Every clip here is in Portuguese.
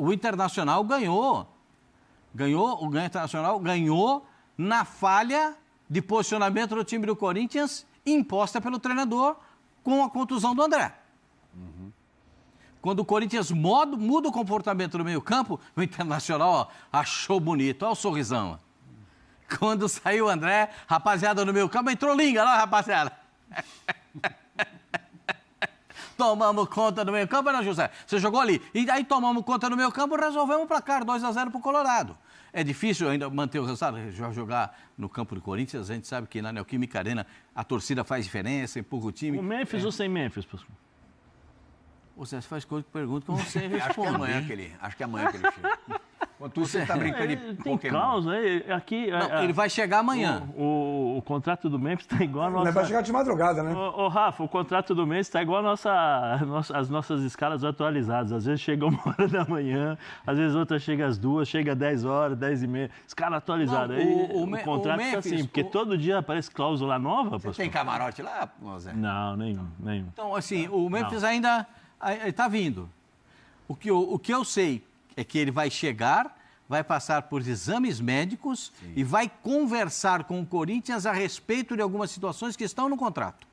o Internacional ganhou. O Internacional ganhou na falha de posicionamento do time do Corinthians imposta pelo treinador com a contusão do André. Quando o Corinthians muda o comportamento no meio-campo, o Internacional achou bonito. Olha o sorrisão. Quando saiu o André, rapaziada no meio-campo, entrou Linga lá, rapaziada. Tomamos conta do meio-campo, não, José? Você jogou ali. E aí tomamos conta do meio-campo e resolvemos o placar, 2-0 para o Colorado. É difícil ainda manter o resultado, jogar no campo do Corinthians. A gente sabe que na Neoquímica Arena a torcida faz diferença, empurra o time. O Memphis ou sem Memphis, Pascoal? Você faz coisa que pergunta como você responde. Acho que é amanhã que ele chega. Enquanto você está brincando de Tem causa aí. Aqui, não, ele vai chegar amanhã. O contrato do Memphis está igual a nossa... Ele vai chegar de madrugada, né? Ô, Rafa, o contrato do Memphis está igual as nossas escalas atualizadas. Às vezes chega 1h da manhã, às vezes outra chega às 2, chega às 10 horas, 10h30. Escala atualizada. Não, o contrato está assim, porque todo dia aparece cláusula nova. Você tem camarote lá, Zé? Não, nenhum. Então, assim, o Memphis ainda está vindo. O que eu sei é que ele vai chegar, vai passar por exames médicos e vai conversar com o Corinthians a respeito de algumas situações que estão no contrato.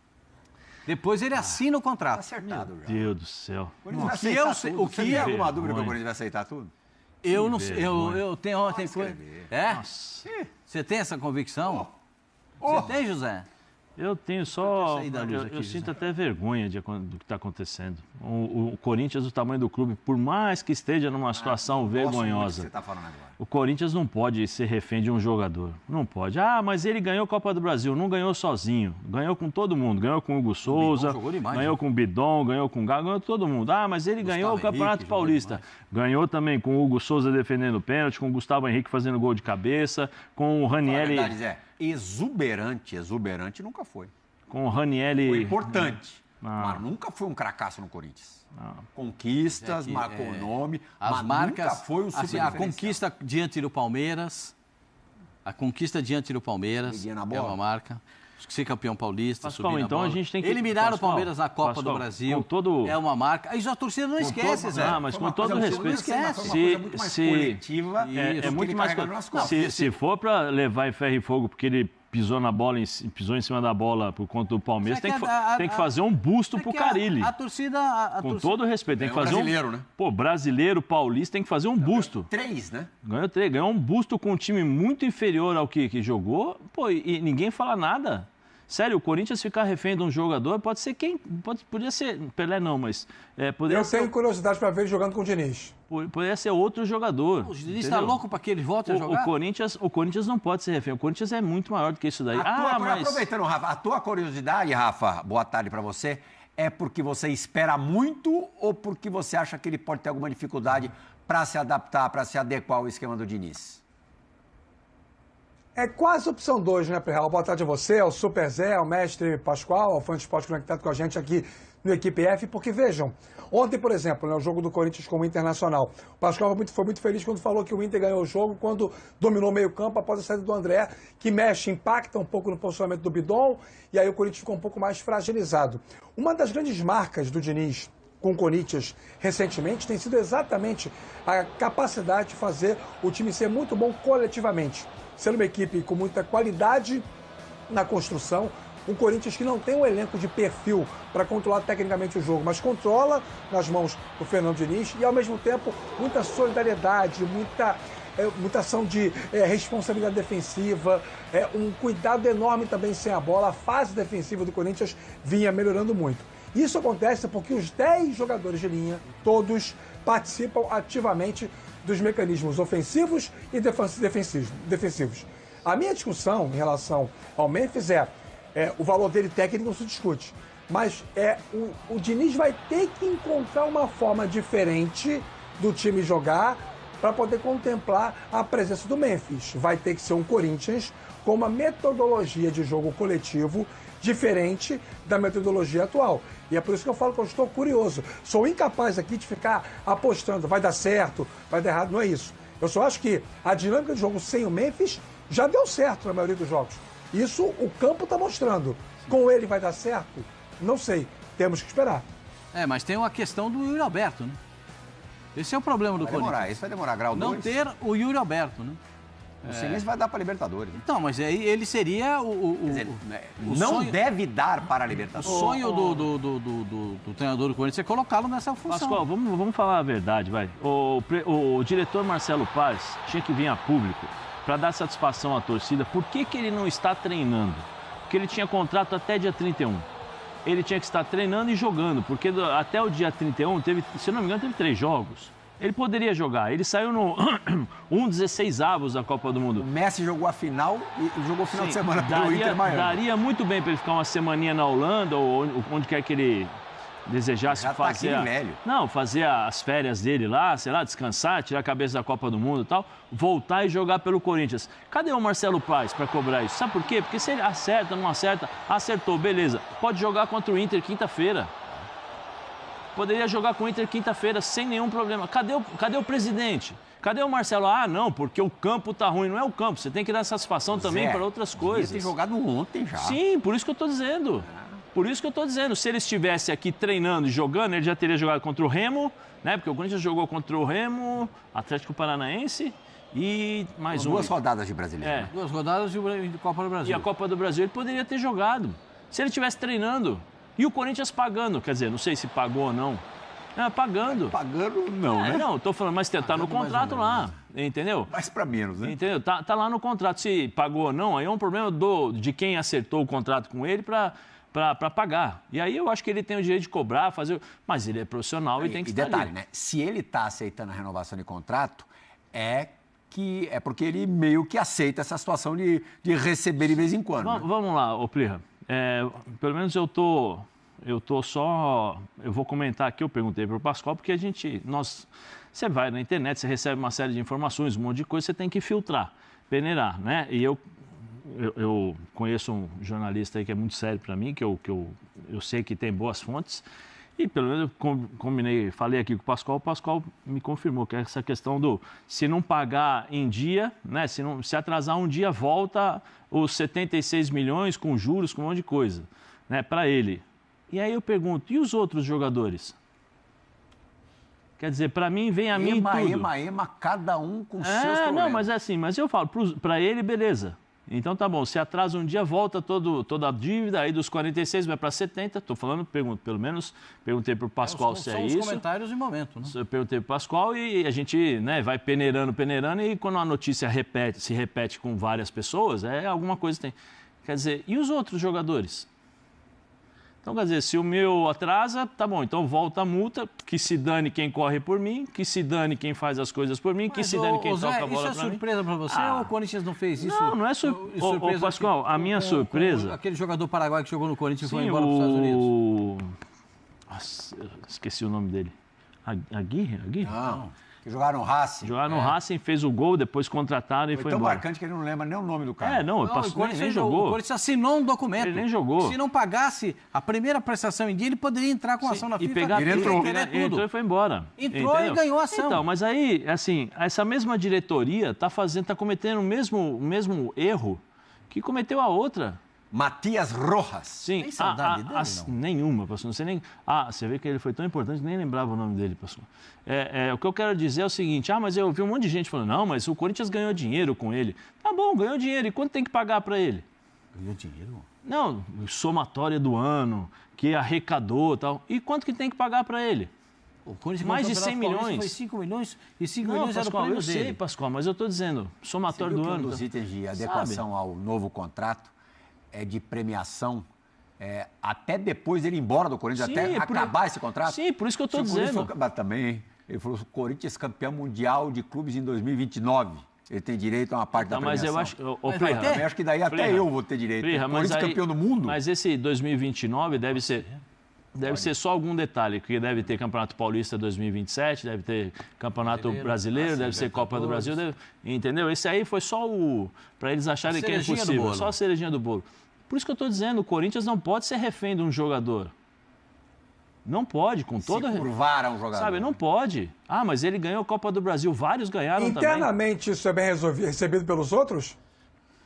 Depois ele assina o contrato. Acertado já. Meu Deus do céu. O que tem alguma dúvida que o Corinthians vai aceitar tudo? Eu não sei. Eu tenho ontem. É? Nossa. Você tem essa convicção? Você tem, José? Eu tenho só... Eu José. sinto até vergonha do que está acontecendo. O Corinthians, o tamanho do clube, por mais que esteja numa situação vergonhosa, Você tá falando agora. o Corinthians não pode ser refém de um jogador. Não pode. Mas ele ganhou a Copa do Brasil. Não ganhou sozinho. Ganhou com todo mundo. Ganhou com o Hugo Souza, ganhou com o Bidon, ganhou com o Galo, ganhou com todo mundo. Mas ele ganhou o Campeonato Paulista. Ganhou também com o Hugo Souza defendendo o pênalti, com o Gustavo Henrique fazendo gol de cabeça, com o Ranieri... Exuberante nunca foi. Com o Ranieri... Foi importante, mas nunca foi um cracaço no Corinthians. Conquistas, marcou o nome, as mas marcas, nunca foi um super assim, a conquista diante do Palmeiras, é uma marca. Ser campeão paulista, subir na bola. A gente tem que... Eliminar o Palmeiras na Copa do Brasil é uma marca. Aí a torcida não esquece, Zé. Mas com todo respeito, não esquece. Foi uma coisa muito mais coletiva. É muito mais... Se for para levar em ferro e fogo porque ele pisou na bola, pisou em cima da bola por conta do Palmeiras, tem que fazer um busto pro Carille. A torcida... Com todo respeito, tem que fazer brasileiro, né? Pô, brasileiro, paulista, tem que fazer um busto. 3, né? Ganhou 3, ganhou um busto com um time muito inferior ao que jogou, pô, e ninguém fala nada. Sério, o Corinthians ficar refém de um jogador, pode ser podia ser, Pelé não, mas... Eu tenho curiosidade para ver ele jogando com o Diniz. Poderia ser outro jogador. O Diniz está louco para que ele volte a jogar? O Corinthians não pode ser refém. O Corinthians é muito maior do que isso daí. Mas... Aproveitando, Rafa, a tua curiosidade, Rafa, boa tarde para você, é porque você espera muito ou porque você acha que ele pode ter alguma dificuldade para se adaptar, para se adequar ao esquema do Diniz? É quase opção 2, né, Perral? Boa tarde a você, ao Super Zé, ao mestre Pascoal, ao fã de esporte conectado com a gente aqui no Equipe F, porque vejam, ontem, por exemplo, né, o jogo do Corinthians com o Internacional, o Pascoal foi muito feliz quando falou que o Inter ganhou o jogo, quando dominou o meio-campo após a saída do André, que mexe, impacta um pouco no posicionamento do Bidon, e aí o Corinthians ficou um pouco mais fragilizado. Uma das grandes marcas do Diniz com o Corinthians recentemente tem sido exatamente a capacidade de fazer o time ser muito bom coletivamente. Sendo uma equipe com muita qualidade na construção, um Corinthians que não tem um elenco de perfil para controlar tecnicamente o jogo, mas controla nas mãos do Fernando Diniz e, ao mesmo tempo, muita solidariedade, muita ação de responsabilidade defensiva, um cuidado enorme também sem a bola. A fase defensiva do Corinthians vinha melhorando muito. Isso acontece porque os 10 jogadores de linha, todos participam ativamente dos mecanismos ofensivos e defensivos. A minha discussão em relação ao Memphis o valor dele técnico não se discute, mas o Diniz vai ter que encontrar uma forma diferente do time jogar para poder contemplar a presença do Memphis. Vai ter que ser um Corinthians com uma metodologia de jogo coletivo diferente da metodologia atual. E é por isso que eu falo que eu estou curioso. Sou incapaz aqui de ficar apostando, vai dar certo, vai dar errado, não é isso. Eu só acho que a dinâmica de jogo sem o Memphis já deu certo na maioria dos jogos. Isso o campo está mostrando. Com ele vai dar certo? Não sei. Temos que esperar. Mas tem uma questão do Yuri Alberto, né? Esse é o problema do Corinthians. Isso vai demorar, grau 2. Não ter o Yuri Alberto, né? O Senense vai dar para a Libertadores. Então, mas aí ele seria não sonho, deve dar para a o Libertadores. sonho do treinador do Corinthians é colocá-lo nessa função. Pascoal, vamos falar a verdade, vai. O diretor Marcelo Paes tinha que vir a público para dar satisfação à torcida. Por que ele não está treinando? Porque ele tinha contrato até dia 31. Ele tinha que estar treinando e jogando, porque até o dia 31, se não me engano, teve 3 jogos. Ele poderia jogar. Ele saiu no 16avos da Copa do Mundo. O Messi jogou a final e jogou o final de semana pelo Inter Miami. Daria muito bem para ele ficar uma semaninha na Holanda ou onde quer que ele desejasse já fazer. Tá velho. Não, fazer as férias dele lá, sei lá, descansar, tirar a cabeça da Copa do Mundo e tal, voltar e jogar pelo Corinthians. Cadê o Marcelo Paes para cobrar isso? Sabe por quê? Porque se ele acerta, não acerta, acertou, beleza. Pode jogar contra o Inter quinta-feira. Poderia jogar com o Inter quinta-feira sem nenhum problema. Cadê o presidente? Cadê o Marcelo? Ah, não, porque o campo tá ruim. Não é o campo, você tem que dar satisfação também para outras coisas. Devia ter jogado ontem já. Sim, por isso que eu estou dizendo. Por isso que eu estou dizendo. Se ele estivesse aqui treinando e jogando, ele já teria jogado contra o Remo, né? Porque o Corinthians jogou contra o Remo, Atlético Paranaense e mais duas rodadas de Brasileiro. 2 rodadas de Copa do Brasil. E a Copa do Brasil ele poderia ter jogado. Se ele estivesse treinando. E o Corinthians pagando, quer dizer, não sei se pagou ou não. Pagando. Pagando não, né? Não, estou falando, mas tá no contrato lá, entendeu? Mais para menos, né? Entendeu? Tá lá no contrato. Se pagou ou não, aí é um problema de quem acertou o contrato com ele para pagar. E aí eu acho que ele tem o direito de cobrar, fazer... Mas ele é profissional e tem que estar detalhe, ali. né? Se ele está aceitando a renovação de contrato, é porque ele meio que aceita essa situação de receber de vez em quando. Vamos lá, ô Plirra. Pelo menos eu vou comentar aqui, eu perguntei para o Pascoal, porque você vai na internet, você recebe uma série de informações, um monte de coisa, você tem que filtrar, peneirar, né? E eu conheço um jornalista aí que é muito sério para mim, que eu sei que tem boas fontes, e pelo menos eu falei aqui com o Pascoal me confirmou que essa questão se não pagar em dia, né? Se atrasar um dia, volta os 76 milhões com juros, com um monte de coisa, né? Para ele. E aí eu pergunto, e os outros jogadores? Quer dizer, para mim, vem a mim tudo. Cada um com seus problemas. Não, mas é assim, mas eu falo, para ele, beleza. Então tá bom, se atrasa um dia, volta toda a dívida, aí dos 46 vai para 70, estou falando, pelo menos perguntei para o Pascoal se é isso. São os comentários em momento, né? Eu perguntei para o Pascoal e a gente, né, vai peneirando, e quando a notícia se repete com várias pessoas, alguma coisa tem. Quer dizer, e os outros jogadores? Então, quer dizer, se o meu atrasa, tá bom, então volta a multa, que se dane quem corre por mim, que se dane quem faz as coisas por mim, que se dane quem toca a bola para mim. Isso é surpresa para você ou o Corinthians não fez isso? Não é surpresa. Pascoal, a minha surpresa... Aquele jogador paraguaio que jogou no Corinthians e foi embora para os Estados Unidos. Nossa, esqueci o nome dele. Aguirre? Não. Que jogaram no Racing. Jogaram no Racing, fez o gol, depois contrataram e foi embora. Foi tão marcante que ele não lembra nem o nome do cara. Ele nem jogou. O Corinthians assinou um documento. Ele nem jogou. Se não pagasse a primeira prestação em dia, ele poderia entrar com ação na FIFA. Ele entrou e foi embora. Entrou e ganhou a ação. Então, mas aí, assim, essa mesma diretoria está cometendo o mesmo erro que cometeu a outra. Matias Rojas. Sim, tem saudade dele, não? Nenhuma, pastor. Não sei nem. Você vê que ele foi tão importante que nem lembrava o nome dele, pastor. O que eu quero dizer é o seguinte: mas eu vi um monte de gente falando, não, mas o Corinthians ganhou dinheiro com ele. Tá bom, ganhou dinheiro. E quanto tem que pagar para ele? Ganhou dinheiro? Não, somatória do ano, que arrecadou e tal. E quanto que tem que pagar para ele? Mais de 100 milhões. Foi 5 milhões e 5 milhões era o prêmio dele. Eu sei, Pascoal, mas eu estou dizendo, somatório do ano. Um dos itens de adequação ao novo contrato é de premiação até depois ele ir embora do Corinthians, até acabar esse contrato. Sim, por isso que eu estou dizendo. Mas também, ele falou, o Corinthians campeão mundial de clubes em 2029. Ele tem direito a uma parte da premiação. Mas eu acho... também acho que daí até eu vou ter direito. O Corinthians campeão do mundo. Mas esse 2029 deve ser só algum detalhe, que deve ter Campeonato Paulista 2027, deve ter Campeonato Brasileiro, deve ser Copa do Brasil, entendeu? Esse aí foi só para eles acharem que é impossível, só a cerejinha do bolo. Por isso que eu estou dizendo, o Corinthians não pode ser refém de um jogador. Não pode, com toda... Se curvar a um jogador. Sabe, não pode. Mas ele ganhou a Copa do Brasil, vários ganharam Internamente também. isso é bem recebido pelos outros?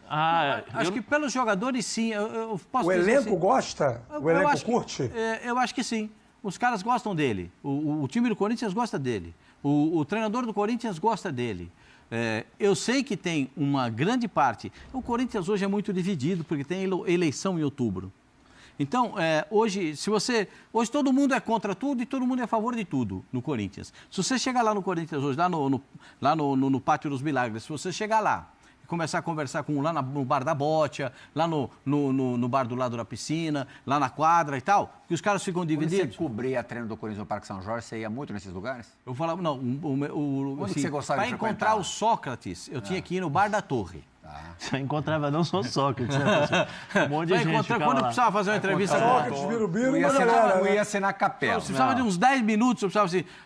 Acho que pelos jogadores, sim. Eu posso o dizer elenco assim, gosta? O elenco curte? Eu acho que sim. Os caras gostam dele. O time do Corinthians gosta dele. O treinador do Corinthians gosta dele. Eu sei que tem uma grande parte. O Corinthians hoje é muito dividido, porque tem eleição em outubro. Então, hoje todo mundo é contra tudo e todo mundo é a favor de tudo no Corinthians. Se você chegar lá no Corinthians hoje, lá no Pátio dos Milagres, se você chegar lá e começar a conversar com lá no bar da Botia, lá no bar do lado da piscina, lá na quadra e tal, que os caras ficam divididos. Quando você cobria treino do Corinthians no Parque São Jorge, você ia muito nesses lugares? Eu falava, não, Onde você gostava de para encontrar o Sócrates, eu tinha que ir no bar da Torre. Você encontrava não só Sócrates, um monte de gente ficava quando eu lá. precisava fazer uma entrevista com Sócrates, Birubiru, Não ia ser na capela. eu precisava de uns 10 minutos,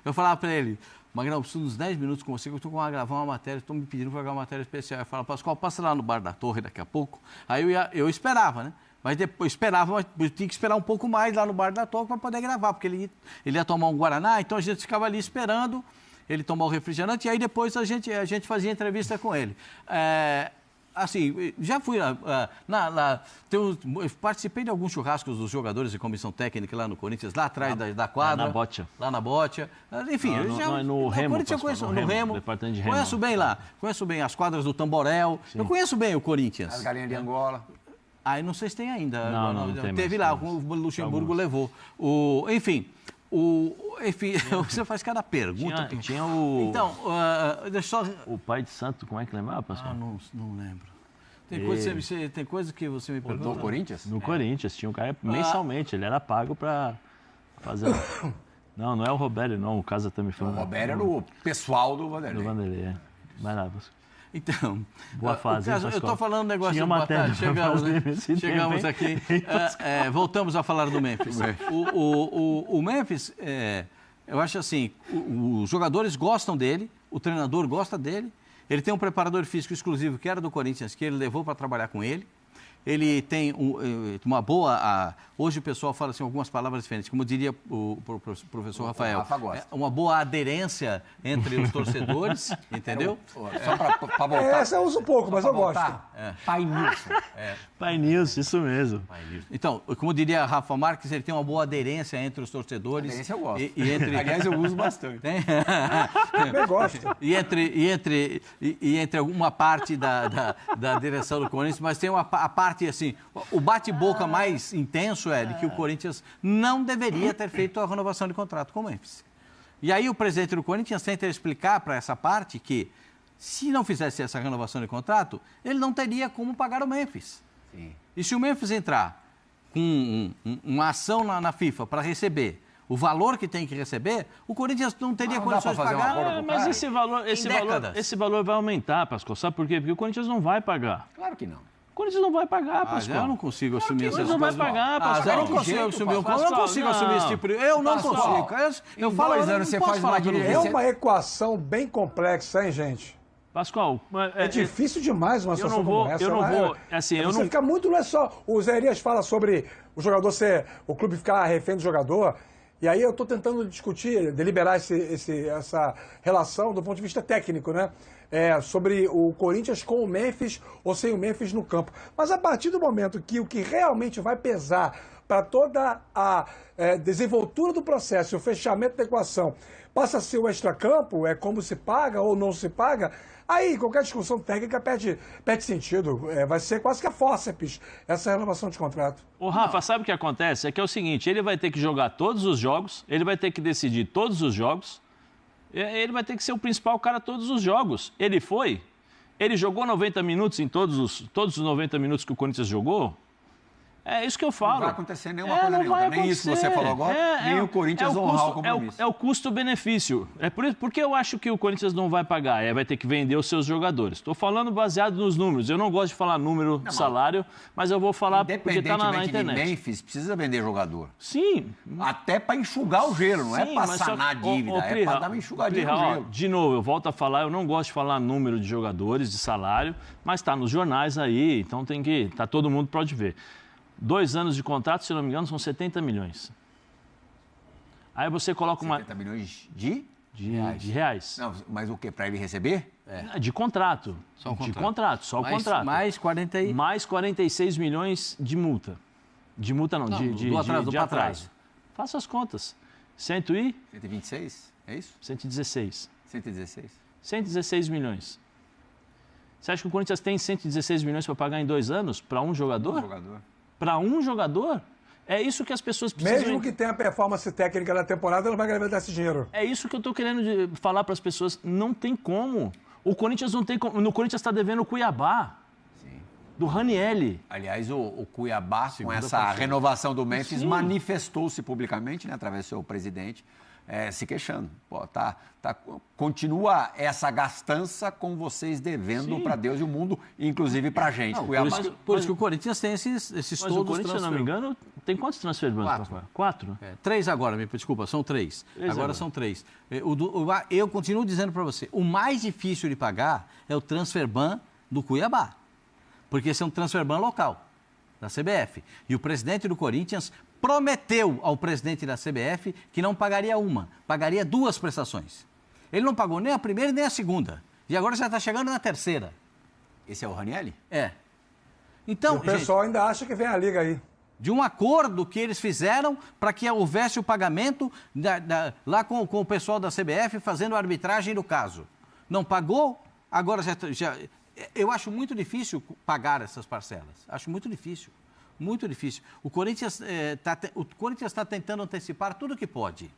eu falava para ele, Magrão, eu preciso de uns 10 minutos com você, que eu estou gravar uma matéria, estou me pedindo para gravar uma matéria especial. Eu falava, Pascoal, passa lá no bar da Torre daqui a pouco. Aí eu esperava, né? Mas depois mas eu tinha que esperar um pouco mais lá no bar da Torre para poder gravar, porque ele ia tomar um Guaraná, então a gente ficava ali esperando ele tomar o refrigerante, e aí depois a gente fazia entrevista com ele. Assim, já fui eu participei de alguns churrascos dos jogadores de comissão técnica lá no Corinthians, lá atrás da quadra. Lá na Botia. Lá na Botia. Enfim, no Remo, Corinthians eu conheço, no Remo. Departamento de Remo. Conheço bem lá. Conheço bem as quadras do Tamborel. Sim. Eu conheço bem o Corinthians. As galinhas de Angola. Aí não sei se tem ainda. Não tem teve mais, lá, o Luxemburgo levou. Enfim, você faz cada pergunta. Tinha o... Então, deixa só... O pai de santo, como é que lembrava, Pascoal? Não lembro. Tem coisa que você me pergunta. No Corinthians? No Corinthians, tinha um cara mensalmente, ele era pago para fazer... Não é o Robério, não, o Casa também foi. O Robério era o pessoal do Vanderlei. Do Vanderlei, Vai lá, Pascoal. Então, boa fase, eu estou falando um negócio de boa tarde. Chegamos aqui. Voltamos a falar do Memphis. O Memphis, eu acho assim, os jogadores gostam dele, o treinador gosta dele, ele tem um preparador físico exclusivo que era do Corinthians, que ele levou para trabalhar com ele. Ele tem uma boa... hoje o pessoal fala assim, algumas palavras diferentes, como diria o professor Rafael. Rafa gosta. Uma boa aderência entre os torcedores, entendeu? Só para voltar. Essa eu uso pouco, mas eu gosto. Pai Nilson. Pai Nilson, isso mesmo. Então, como diria Rafa Marques, ele tem uma boa aderência entre os torcedores. Aderência eu gosto. Aliás, eu uso bastante. Eu gosto. E entre alguma parte da direção do Corinthians, mas tem a parte assim, o bate-boca mais intenso é de que o Corinthians não deveria ter feito a renovação de contrato com o Memphis. E aí o presidente do Corinthians tenta explicar para essa parte que, se não fizesse essa renovação de contrato, ele não teria como pagar o Memphis. Sim. E se o Memphis entrar com uma ação na FIFA para receber o valor que tem que receber, o Corinthians não teria condições de pagar. Mas esse valor vai aumentar, Pascoal. Sabe por quê? Porque o Corinthians não vai pagar. Claro que não. O Corinthians não vai pagar, Pascoal. Eu não consigo assumir essas coisas. Não vai pagar, Pascoal. Eu não consigo assumir eu não consigo assumir esse tipo de... Eu não consigo. Eu falo, 2 anos você faz uma direção. É uma equação bem complexa, hein, gente? Pascoal... É difícil demais uma situação como essa. Eu não vou... Assim, você fica muito... Não é só... O Zé Elias fala sobre o jogador o clube ficar refém do jogador. E aí eu estou tentando discutir, deliberar essa relação do ponto de vista técnico, né? Sobre o Corinthians com o Memphis ou sem o Memphis no campo. Mas a partir do momento que o que realmente vai pesar para toda a desenvoltura do processo e o fechamento da equação passa a ser o extracampo, como se paga ou não se paga, aí qualquer discussão técnica perde sentido. Vai ser quase que a fórceps essa renovação de contrato. Ô, Rafa, sabe o que acontece? É o seguinte, ele vai ter que jogar todos os jogos, ele vai ter que decidir todos os jogos, ele vai ter que ser o principal cara todos os jogos. Ele jogou 90 minutos em todos os 90 minutos que o Corinthians jogou. É isso que eu falo. Não vai acontecer nenhuma coisa nenhuma. Nem isso que você falou agora, nem o Corinthians honrar o compromisso. É o custo-benefício. Porque eu acho que o Corinthians não vai pagar, vai ter que vender os seus jogadores. Estou falando baseado nos números. Eu não gosto de falar número de salário, mas eu vou falar porque está na internet. De Memphis, precisa vender jogador. Sim. Até para enxugar o gelo, não é para sanar a dívida, é para dar uma enxugadinha no gelo. De novo, eu volto a falar, eu não gosto de falar número de jogadores, de salário, mas está nos jornais aí, então tá todo mundo pode ver. 2 anos de contrato, se não me engano, são 70 milhões. Aí você coloca 70 milhões de reais. Não, mas o quê? Para ele receber? De contrato. Só o contrato. Mais 46 milhões de multa. De multa não, de atraso. Faça as contas. 126, é isso? 116. 116. 116 milhões. Você acha que o Corinthians tem 116 milhões para pagar em 2 anos para um jogador? Um jogador. Para um jogador? É isso que as pessoas precisam... Mesmo que tenha a performance técnica da temporada, ela vai ganhar esse dinheiro. É isso que eu estou querendo falar para as pessoas. Não tem como. O Corinthians não tem como. No Corinthians está devendo o Cuiabá. Sim. Do Ranielli. Aliás, o Cuiabá, com essa renovação do Memphis, manifestou-se publicamente, né, através do seu presidente, se queixando. Pô, continua essa gastança com vocês devendo para Deus e o mundo, inclusive para a gente. Não, por isso que o Corinthians tem esses mas todos. O Corinthians, se não me engano, tem quantos transferes? 4? 3 agora, desculpa, são 3. Agora são 3. Eu continuo dizendo para você, o mais difícil de pagar é o transfer ban do Cuiabá. Porque esse é um transfer ban local, da CBF. E o presidente do Corinthians prometeu ao presidente da CBF que não pagaria uma, pagaria 2 prestações. Ele não pagou nem a primeira nem a segunda. E agora já está chegando na terceira. Esse é o Ranielli? É. Então, e o pessoal ainda acha que vem a liga aí. De um acordo que eles fizeram para que houvesse o pagamento lá com o pessoal da CBF fazendo a arbitragem do caso. Não pagou, agora já... Eu acho muito difícil pagar essas parcelas. Acho muito difícil. Muito difícil. O Corinthians está tentando antecipar tudo que pode.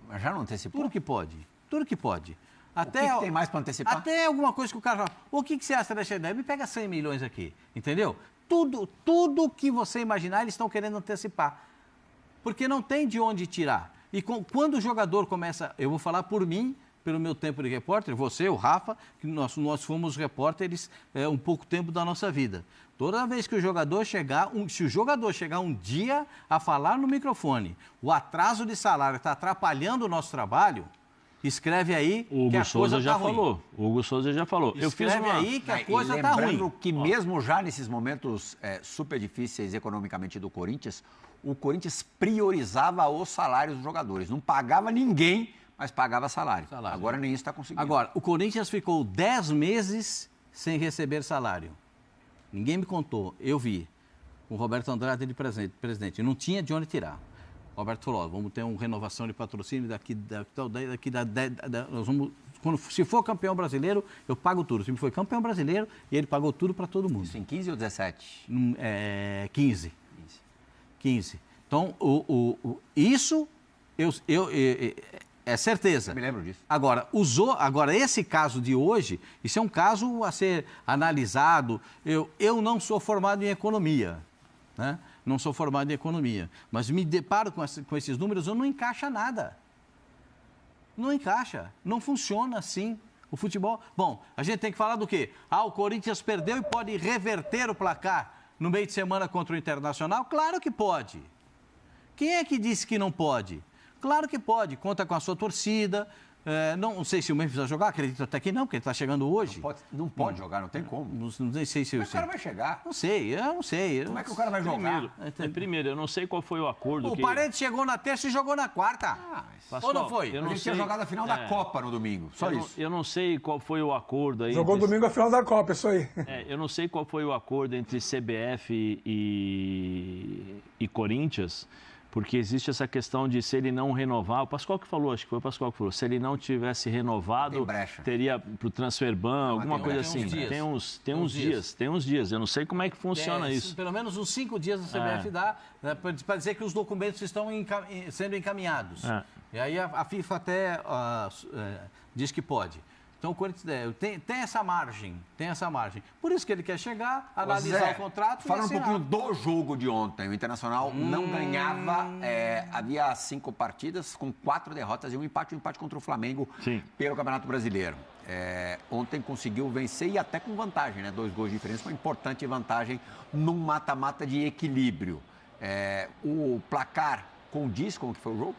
Mas já não antecipou? Tudo que pode. Tudo que pode. Até, o que tem mais para antecipar? Até alguma coisa que o cara fala, o que você acha dessa ideia? Me pega 100 milhões aqui, entendeu? Tudo que você imaginar, eles estão querendo antecipar. Porque não tem de onde tirar. E quando o jogador começa, eu vou falar por mim, pelo meu tempo de repórter, você, o Rafa, que nós fomos repórteres um pouco tempo da nossa vida. Toda vez que o jogador chegar, se o jogador chegar um dia a falar no microfone, o atraso de salário está atrapalhando o nosso trabalho, escreve aí que a coisa está ruim. O Hugo Souza já falou. Escreve aí que a coisa está ruim. Lembrando que mesmo já nesses momentos super difíceis economicamente do Corinthians, o Corinthians priorizava os salários dos jogadores. Não pagava ninguém, mas pagava salário. Agora nem isso está conseguindo. Agora, o Corinthians ficou 10 meses sem receber salário. Ninguém me contou, eu vi. O Roberto Andrade de presidente. Não tinha de onde tirar. O Roberto falou, vamos ter uma renovação de patrocínio nós vamos, se for campeão brasileiro, eu pago tudo. O time foi campeão brasileiro e ele pagou tudo para todo mundo. Isso em 15 ou 17? 15. Então, isso é certeza. Eu me lembro disso. Agora, esse caso de hoje, isso é um caso a ser analisado. Eu não sou formado em economia, né? Não sou formado em economia, mas me deparo com esses números, não encaixa nada. Não encaixa, não funciona assim o futebol. Bom, a gente tem que falar do quê? O Corinthians perdeu e pode reverter o placar no meio de semana contra o Internacional? Claro que pode. Quem é que disse que não pode? Claro que pode, conta com a sua torcida. Não sei se o Memphis vai jogar, acredito até que não, porque ele está chegando hoje. Não pode jogar, não tem como. Não sei se... Como é que o cara vai chegar? Eu não sei. Como é que o cara vai jogar? Primeiro, eu não sei qual foi o acordo. O Paredes chegou na terça e jogou na quarta. Ou não foi? A gente tinha jogado a final da Copa no domingo, só isso. Eu não sei qual foi o acordo aí. Jogou domingo a final da Copa, isso aí. Eu não sei qual foi o acordo entre CBF e Corinthians, porque existe essa questão de se ele não renovar, o Pascoal que falou, acho que foi o Pascoal que falou, se ele não tivesse renovado, teria para o transfer ban, alguma coisa assim. Tem uns dias, eu não sei como é que funciona isso. Pelo menos uns 5 dias a CBF dá, né, para dizer que os documentos estão sendo encaminhados. E aí a FIFA até diz que pode. Então o Corinthians tem essa margem, Por isso que ele quer chegar, analisar o contrato e fala um pouquinho do jogo de ontem. O Internacional não ganhava, havia 5 partidas com 4 derrotas e um empate contra o Flamengo pelo Campeonato Brasileiro. Ontem conseguiu vencer e até com vantagem, né? 2 gols de diferença, uma importante vantagem num mata-mata de equilíbrio. O placar condiz com o que foi o jogo?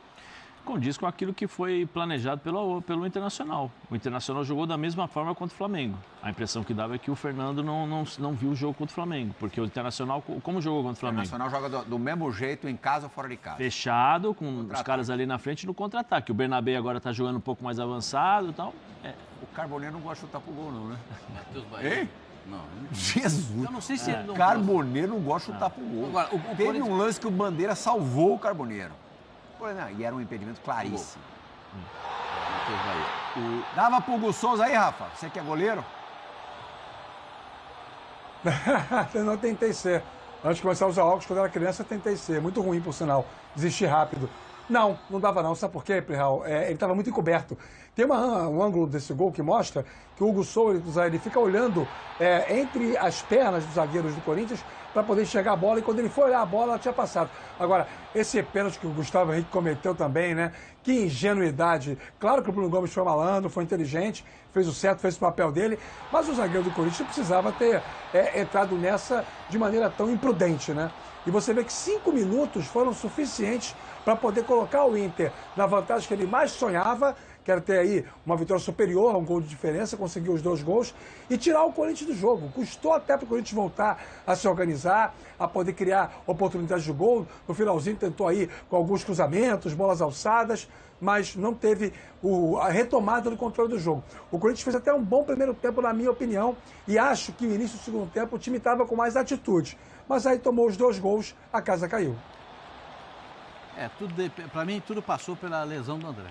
Condiz com aquilo que foi planejado pelo Internacional. O Internacional jogou da mesma forma contra o Flamengo. A impressão que dava é que o Fernando não viu o jogo contra o Flamengo, porque o Internacional, como jogou contra o Flamengo? O Internacional joga do mesmo jeito em casa ou fora de casa. Fechado, com os caras ali na frente no contra-ataque. O Bernabé agora está jogando um pouco mais avançado e tal. O Carboneiro não gosta de chutar pro gol, não, né? Hein? Não. Jesus! Eu não sei se ele não... Carboneiro não gosta de chutar pro gol. Agora, teve um lance que o Bandeira salvou o Carboneiro. E era um impedimento claríssimo. Dava pro Hugo Souza aí, Rafa? Você que é goleiro? Eu não tentei ser. Antes de começar a usar óculos, quando eu era criança, eu tentei ser. Muito ruim, por sinal. Desisti rápido. Não dava não. Sabe por quê, Plihal? Ele estava muito encoberto. Tem um ângulo desse gol que mostra que o Hugo Souza ele fica olhando entre as pernas dos zagueiros do Corinthians para poder enxergar a bola, e quando ele foi olhar a bola, ela tinha passado. Agora, esse pênalti que o Gustavo Henrique cometeu também, né? Que ingenuidade. Claro que o Bruno Gomes foi malandro, foi inteligente, fez o certo, fez o papel dele, mas o zagueiro do Corinthians não precisava ter entrado nessa de maneira tão imprudente, né? E você vê que 5 minutos foram suficientes para poder colocar o Inter na vantagem que ele mais sonhava, que era ter aí uma vitória superior, um gol de diferença, conseguiu os 2 gols, e tirar o Corinthians do jogo. Custou até para o Corinthians voltar a se organizar, a poder criar oportunidades de gol. No finalzinho tentou aí com alguns cruzamentos, bolas alçadas, mas não teve a retomada do controle do jogo. O Corinthians fez até um bom primeiro tempo, na minha opinião, e acho que no início do segundo tempo o time estava com mais atitude. Mas aí tomou os 2 gols, a casa caiu. Para mim, tudo passou pela lesão do André.